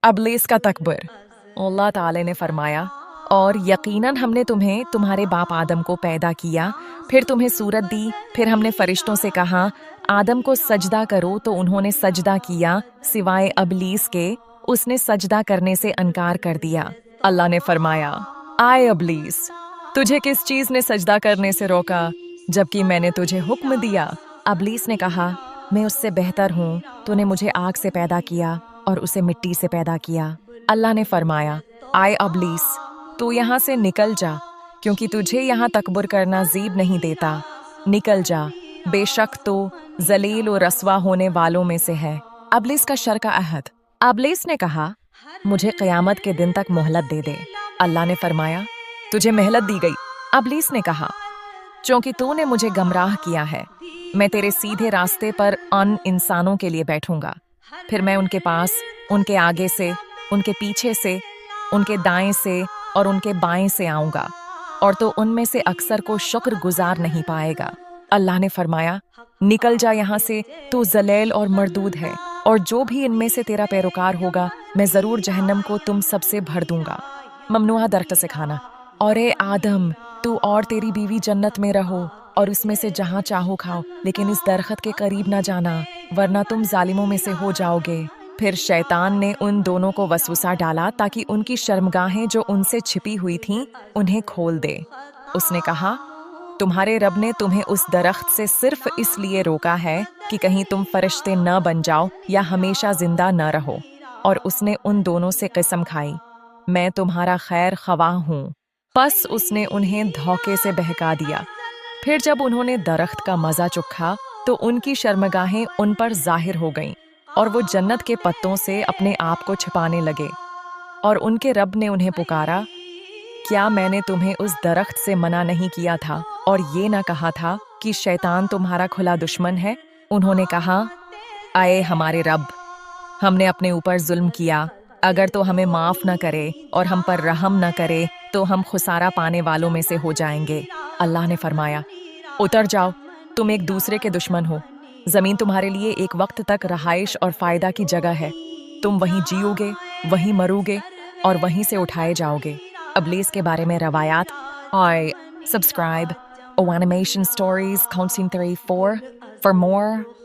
अब्लीस का तकबर। अल्लाह ताला ने फरमाया, और यकीनन हमने तुम्हें तुम्हारे बाप आदम को पैदा किया, फिर तुम्हें सूरत दी, फिर हमने फरिश्तों से कहा आदम को सजदा करो तो उन्होंने सजदा किया सिवाय अबलीस के, उसने सजदा करने से इनकार कर दिया। अल्लाह ने फरमाया, आए अबलीस, तुझे किस चीज ने सजदा करने से रोका जबकि मैंने तुझे हुक्म दिया? अबलीस ने कहा, मैं उससे बेहतर हूँ, तूने मुझे आग से पैदा किया और उसे मिट्टी से पैदा किया। अल्लाह ने फरमाया, आए अबलीस, तू यहाँ से निकल जा, क्योंकि तुझे यहाँ तकबर करना जीब नहीं देता। निकल जा, बेशक तो जलील और रसवा होने वालों में से है। अबलीस का शर का अहद। अबलीस ने कहा, मुझे क़यामत के दिन तक मोहलत दे दे। अल्लाह ने फरमाया, तुझे मोहलत दी गई। अबलीस ने कहा, क्योंकि तूने मुझे गमराह किया है, मैं तेरे सीधे रास्ते पर अन इंसानों के लिए बैठूंगा। फिर मैं उनके पास, उनके आगे से, उनके पीछे से, उनके दाएं से और उनके बाएं से आऊंगा, और तो उनमें से अक्सर को शुक्र गुजार नहीं पाएगा। अल्लाह ने फरमाया, निकल जा यहाँ से, तू जलील और मरदूद है, और जो भी इनमें से तेरा पैरोकार होगा मैं जरूर जहन्नम को तुम सबसे भर दूंगा। ममनुआ दरख्त से खाना। और ए आदम, तू और तेरी बीवी जन्नत में रहो और उसमें से जहाँ चाहो खाओ, लेकिन इस दरख्त के करीब न जाना, वरना तुम जालिमों में से हो जाओगे। फिर शैतान ने उन दोनों को वसवसा डाला ताकि उनकी शर्मगाहें जो उनसे छिपी हुई थीं उन्हें खोल दे। उसने कहा, तुम्हारे रब ने तुम्हें उस दरख्त से सिर्फ इसलिए रोका है कि कहीं तुम फरिश्ते न बन जाओ या हमेशा जिंदा न रहो। और उसने उन दोनों से कसम खाई, मैं तुम्हारा खैर ख्वाह हूँ। बस उसने उन्हें धोखे से बहका दिया। फिर जब उन्होंने दरख्त का मजा चखा तो उनकी शर्मगाहें उन पर जाहिर हो गईं, और वो जन्नत के पत्तों से अपने आप को छिपाने लगे। और उनके रब ने उन्हें पुकारा, क्या मैंने तुम्हें उस दरख्त से मना नहीं किया था और ये ना कहा था कि शैतान तुम्हारा खुला दुश्मन है? उन्होंने कहा, आए हमारे रब, हमने अपने ऊपर जुल्म किया, अगर तो हमें माफ न करे और हम पर रहम न करे तो हम खुसारा पाने वालों में से हो जाएंगे। अल्लाह ने फरमाया, उतर जाओ, तुम एक दूसरे के दुश्मन हो। जमीन तुम्हारे लिए एक वक्त तक रहाइश और फायदा की जगह है, तुम वहीं जियोगे, वहीं मरोगे और वहीं से उठाए जाओगे। अबलीस के बारे में रवायात। और सब्सक्राइब ओ एनिमेशन स्टोरीज काउंसिंग 34 फॉर मोर।